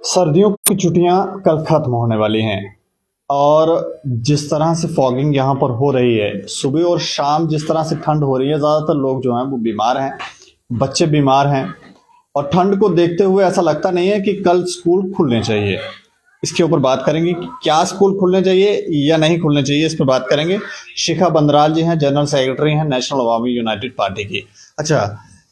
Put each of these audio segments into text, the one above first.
सर्दियों की छुट्टियां कल खत्म होने वाली हैं और जिस तरह से फॉगिंग यहाँ पर हो रही है, सुबह और शाम जिस तरह से ठंड हो रही है, ज़्यादातर लोग जो हैं वो बीमार हैं, बच्चे बीमार हैं। और ठंड को देखते हुए ऐसा लगता नहीं है कि कल स्कूल खुलने चाहिए। इसके ऊपर बात करेंगे कि क्या स्कूल खुलने चाहिए या नहीं खुलने चाहिए, इस पर बात करेंगे। शिखा बंदराल जी हैं, जनरल सेक्रेटरी हैं नेशनल अवामी यूनाइटेड पार्टी की। अच्छा,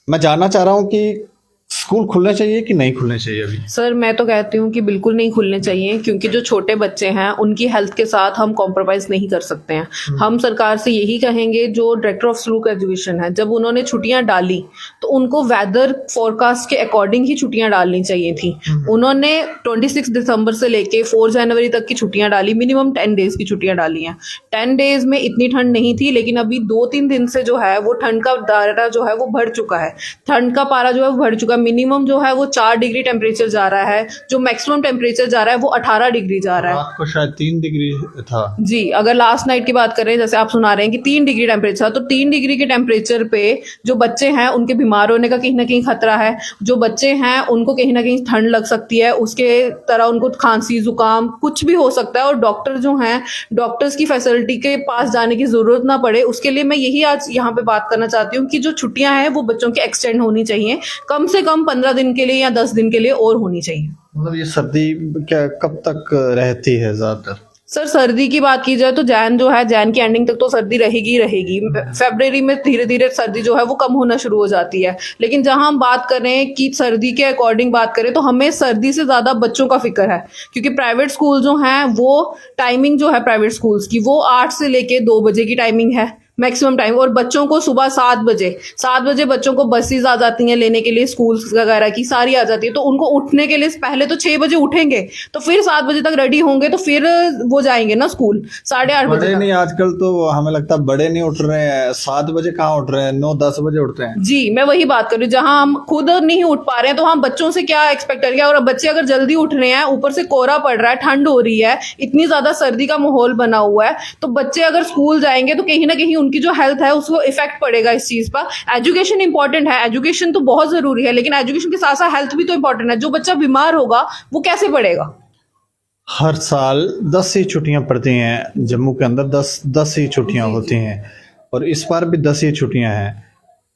मैं जानना चाह रहा हूँ कि स्कूल खुलने चाहिए कि नहीं खुलने चाहिए अभी? सर, मैं तो कहती हूँ कि बिल्कुल नहीं खुलने चाहिए, क्योंकि जो छोटे बच्चे हैं उनकी हेल्थ के साथ हम कॉम्प्रोमाइज़ नहीं कर सकते हैं। हम सरकार से यही कहेंगे, जो डायरेक्टर ऑफ स्कूल एजुकेशन है, जब उन्होंने छुट्टियां डाली तो उनको वेदर फोरकास्ट के अकॉर्डिंग ही छुट्टियां डालनी चाहिए थी। उन्होंने 26 दिसंबर से लेके 4 जनवरी तक की छुट्टियां डाली, मिनिमम 10 डेज की छुट्टियां डाली हैं। 10 डेज में इतनी ठंड नहीं थी, लेकिन अभी 2-3 दिन से जो है वो ठंड का दायरा जो है वो बढ़ चुका है। ठंड का पारा जो है वो बढ़ चुका है। मिनिमम जो है वो 4 डिग्री टेम्परेचर जा रहा है, जो मैक्सिमम टेम्परेचर जा रहा है वो 18 डिग्री जा रहा है। रात को शायद 3 डिग्री था जी, अगर लास्ट नाइट की बात करें, जैसे आप सुना रहे हैं कि 3 डिग्री टेम्परेचर, तो 3 डिग्री के टेम्परेचर पे जो बच्चे हैं उनके बीमार होने का कहीं ना कहीं खतरा है। जो बच्चे हैं उनको कहीं ना कहीं ठंड लग सकती है, उसके तरह उनको खांसी जुकाम कुछ भी हो सकता है। और डॉक्टर जो हैं, डॉक्टर्स की फैसिलिटी के पास जाने की जरूरत ना पड़े, उसके लिए मैं यही आज यहाँ पे बात करना चाहती हूँ कि जो छुट्टियां हैं वो बच्चों की एक्सटेंड होनी चाहिए, कम से कम 15 दिन के लिए या 10 दिन के लिए और होनी चाहिए। मतलब ये सर्दी क्या कब तक रहती है ज्यादातर? सर, सर्दी की बात की जाए तो जैन जो है, जैन की एंडिंग तक तो सर्दी रहेगी ही रहेगी। फरवरी में धीरे धीरे सर्दी जो है वो कम होना शुरू हो जाती है। लेकिन जहां हम बात करें कि सर्दी के अकॉर्डिंग बात करें, तो हमें सर्दी से ज्यादा बच्चों का फिक्र है, क्योंकि प्राइवेट स्कूल जो हैं वो टाइमिंग जो है प्राइवेट स्कूल्स की, वो 8 से लेके 2 बजे की टाइमिंग है मैक्सिमम टाइम। और बच्चों को सुबह 7 बजे बच्चों को बसेज आ जाती हैं लेने के लिए, स्कूल्स वगैरह की सारी आ जाती है। तो उनको उठने के लिए पहले तो 6 बजे उठेंगे, तो फिर 7 बजे तक रेडी होंगे, तो फिर वो जाएंगे ना स्कूल 8:30 बजे बड़े तक। नहीं, आजकल तो हमें लगता है बड़े नहीं उठ रहे हैं। 7 बजे कहाँ उठ रहे हैं, 9-10 बजे उठ रहे हैं। जी, मैं वही बात कर रही हूँ, जहां हम खुद नहीं उठ पा रहे हैं तो हम बच्चों से क्या एक्सपेक्ट करेंगे। और बच्चे अगर जल्दी उठ रहे हैं, ऊपर से कोहरा पड़ रहा है, ठंड हो रही है, इतनी ज्यादा सर्दी का माहौल बना हुआ है, तो बच्चे अगर स्कूल जाएंगे तो कहीं ना कहीं उनकी जो हेल्थ है उसको इफेक्ट पड़ेगा इस चीज पर। एजुकेशन इंपॉर्टेंट है, एजुकेशन तो बहुत जरूरी है, लेकिन एजुकेशन के साथ साथ हेल्थ भी तो इंपॉर्टेंट है। जो बच्चा बीमार होगा वो कैसे पढ़ेगा? हर साल 10 ही छुट्टियां पड़ती हैं जम्मू के अंदर, 10 ही छुट्टियां होती हैं और इस बार भी 10 ही छुट्टियां हैं।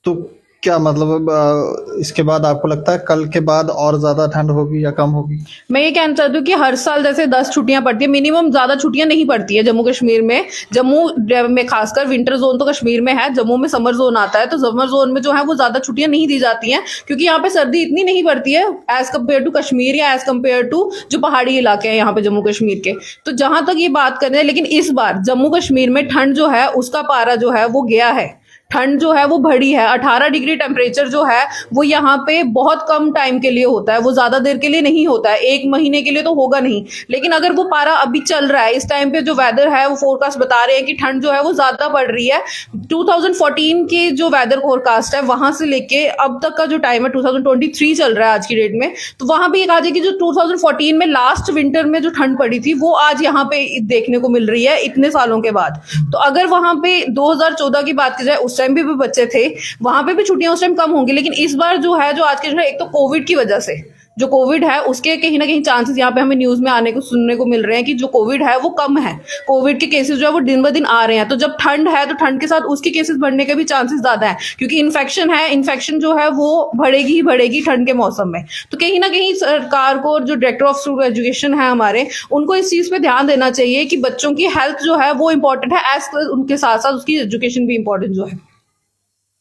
तो क्या मतलब इसके बाद आपको लगता है कल के बाद और ज्यादा ठंड होगी या कम होगी? मैं ये कहना चाहती हूँ कि हर साल जैसे 10 छुट्टियां पड़ती है, मिनिमम ज्यादा छुट्टियां नहीं पड़ती है जम्मू कश्मीर में। जम्मू में खासकर विंटर जोन तो कश्मीर में है, जम्मू में समर जोन आता है, तो समर जोन में जो है वो ज्यादा छुट्टियां नहीं दी जाती हैं, क्योंकि यहाँ पे सर्दी इतनी नहीं पड़ती है एज कम्पेयर टू कश्मीर या एज कम्पेयर टू जो पहाड़ी इलाके हैं यहाँ पे जम्मू कश्मीर के। तो जहां तक ये बात करें, लेकिन इस बार जम्मू कश्मीर में ठंड जो है उसका पारा जो है वो गया है, ठंड जो है वो बढ़ी है। 18 डिग्री टेम्परेचर जो है वो यहाँ पे बहुत कम टाइम के लिए होता है, वो ज्यादा देर के लिए नहीं होता है, 1 महीने के लिए तो होगा नहीं। लेकिन अगर वो पारा अभी चल रहा है, इस टाइम पे जो वेदर है वो फोरकास्ट बता रहे हैं कि ठंड जो है वो ज्यादा बढ़ रही है। 2014 के जो वेदर फोरकास्ट है वहां से लेके अब तक का जो टाइम है, 2023 चल रहा है आज की डेट में, तो वहां पे ये कहा जाए कि जो 2014 में लास्ट विंटर में जो ठंड पड़ी थी वो आज यहाँ पे देखने को मिल रही है इतने सालों के बाद। तो अगर वहां पे 2014 की बात की जाए, उस टाइम भी बच्चे थे, वहां पे भी छुट्टियां उस टाइम कम होंगी। लेकिन इस बार जो है, जो आज के जो है, एक तो कोविड की वजह से, जो कोविड है उसके कहीं ना कहीं चांसेस यहाँ पे हमें न्यूज में आने को सुनने को मिल रहे हैं कि जो कोविड है वो कम है, कोविड के केसेस जो है वो दिन ब दिन आ रहे हैं। तो जब ठंड है तो ठंड के साथ उसके केसेस बढ़ने के भी चांसेस ज्यादा है, क्योंकि इन्फेक्शन है, इन्फेक्शन जो है वो बढ़ेगी ही बढ़ेगी ठंड के मौसम में। तो कहीं ना कहीं सरकार को और जो डायरेक्टर ऑफ स्कूल एजुकेशन है हमारे, उनको इस चीज पे ध्यान देना चाहिए कि बच्चों की हेल्थ जो है वो इंपॉर्टेंट है, एज उनके साथ साथ उसकी एजुकेशन भी इंपॉर्टेंट जो है।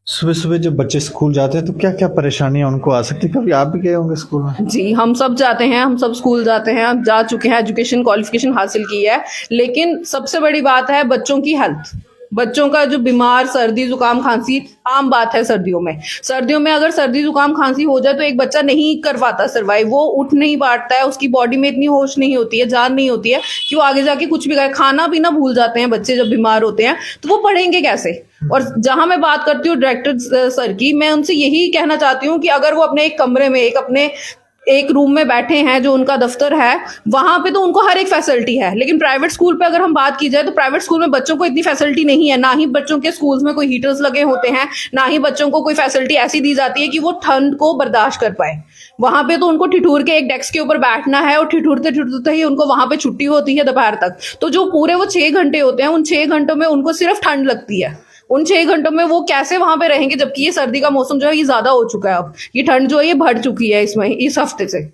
सुबह सुबह जब बच्चे स्कूल जाते हैं तो क्या क्या परेशानियां उनको आ सकती है? कभी आप भी गए होंगे स्कूल में? जी, हम सब जाते हैं, हम सब स्कूल जाते हैं, हम जा चुके हैं, एजुकेशन क्वालिफिकेशन हासिल की है। लेकिन सबसे बड़ी बात है बच्चों की हेल्थ। बच्चों का जो बीमार, सर्दी जुकाम खांसी आम बात है सर्दियों में। सर्दियों में अगर सर्दी जुकाम खांसी हो जाए तो एक बच्चा नहीं कर पाता सर्वाइव, वो उठ नहीं पाता है, उसकी बॉडी में इतनी होश नहीं होती है, जान नहीं होती है कि वो आगे जाके कुछ भी करे। खाना पीना भूल जाते हैं बच्चे जब बीमार होते हैं, तो वो पढ़ेंगे कैसे? और जहां मैं बात करती हूँ डायरेक्टर सर की, मैं उनसे यही कहना चाहती हूँ कि अगर वो अपने एक कमरे में, एक अपने एक रूम में बैठे हैं, जो उनका दफ्तर है, वहां पे तो उनको हर एक फैसिलिटी है। लेकिन प्राइवेट स्कूल पे अगर हम बात की जाए तो प्राइवेट स्कूल में बच्चों को इतनी फैसिलिटी नहीं है। ना ही बच्चों के स्कूल्स में कोई हीटर्स लगे होते हैं, ना ही बच्चों को कोई फैसिलिटी ऐसी दी जाती है कि वो ठंड को बर्दाश्त कर पाए। वहां पे तो उनको ठिठुर के एक डेस्क के ऊपर बैठना है और ठिठुरते ठिठुरते ही उनको वहां पे छुट्टी होती है दोपहर तक। तो जो पूरे वो 6 घंटे होते हैं, उन 6 घंटों में उनको सिर्फ ठंड लगती है। उन 6 घंटों में वो कैसे वहां पे रहेंगे, जबकि ये सर्दी का मौसम जो है ये ज्यादा हो चुका है। अब ये ठंड जो है ये बढ़ चुकी है इसमें, इस हफ्ते से।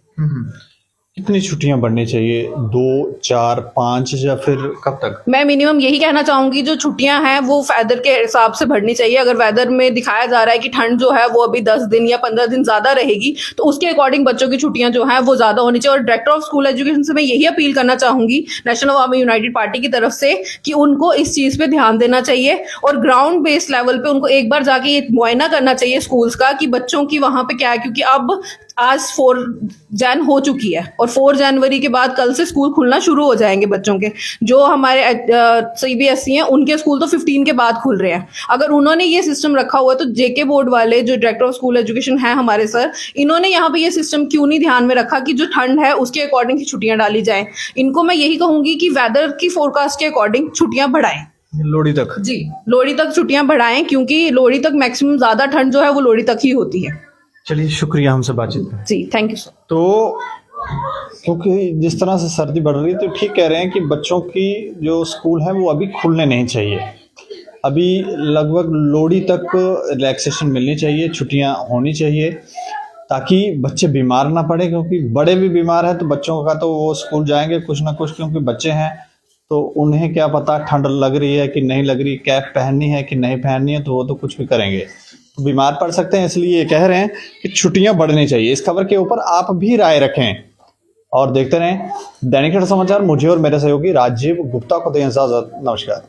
कितनी छुट्टियां बढ़नी चाहिए, 2, 4, 5 या फिर कब तक? मैं मिनिमम यही कहना चाहूंगी, जो छुट्टियां हैं वो वेदर के हिसाब से बढ़नी चाहिए। अगर वेदर में दिखाया जा रहा है कि ठंड जो है वो अभी 10 दिन या 15 दिन ज्यादा रहेगी, तो उसके अकॉर्डिंग बच्चों की छुट्टियां जो है वो ज्यादा होनी चाहिए। और डायरेक्टर ऑफ स्कूल एजुकेशन से मैं यही अपील करना चाहूंगी, नेशनल अवामी यूनाइटेड पार्टी की तरफ से, कि उनको इस चीज पे ध्यान देना चाहिए और ग्राउंड बेस्ड लेवल पे उनको एक बार जाके ये मुआयना करना चाहिए स्कूल्स का कि बच्चों की वहां पे क्या है। क्योंकि अब आज 4 जन हो चुकी है और 4 जनवरी के बाद कल से स्कूल खुलना शुरू हो जाएंगे बच्चों के। जो हमारे CBSE हैं उनके स्कूल तो 15 के बाद खुल रहे हैं। अगर उन्होंने ये सिस्टम रखा हुआ है तो जेके बोर्ड वाले जो डायरेक्टर ऑफ स्कूल एजुकेशन है हमारे सर, इन्होंने यहाँ पे ये सिस्टम क्यों नहीं ध्यान में रखा कि जो ठंड है उसके अकॉर्डिंग ही छुट्टियां डाली जाए। इनको मैं यही कहूंगी कि वेदर की फोरकास्ट के अकॉर्डिंग छुट्टियां बढ़ाएं। लोहड़ी तक? जी, लोहड़ी तक छुट्टियां बढ़ाएं, क्योंकि लोहड़ी तक मैक्सिमम ज्यादा ठंड जो है वो लोहड़ी तक ही होती है। चलिए, शुक्रिया हमसे बातचीत करने। जी, थैंक यू सर। तो क्योंकि जिस तरह से सर्दी बढ़ रही है, तो ठीक कह रहे हैं कि बच्चों की जो स्कूल है वो अभी खुलने नहीं चाहिए। अभी लगभग लोहड़ी तक रिलैक्सेशन मिलनी चाहिए, छुट्टियां होनी चाहिए, ताकि बच्चे बीमार ना पड़े। क्योंकि बड़े भी बीमार हैं तो बच्चों का तो वो स्कूल जाएंगे कुछ ना कुछ, क्योंकि बच्चे हैं तो उन्हें क्या पता ठंड लग रही है कि नहीं लग रही, कैप पहननी है कि नहीं पहननी है, तो वो तो कुछ भी करेंगे, तो बीमार पड़ सकते हैं। इसलिए ये कह रहे हैं कि छुट्टियां बढ़नी चाहिए। इस खबर के ऊपर आप भी राय रखें और देखते रहें दैनिक समाचार। मुझे और मेरे सहयोगी राजीव गुप्ता को दें इजाजत। नमस्कार।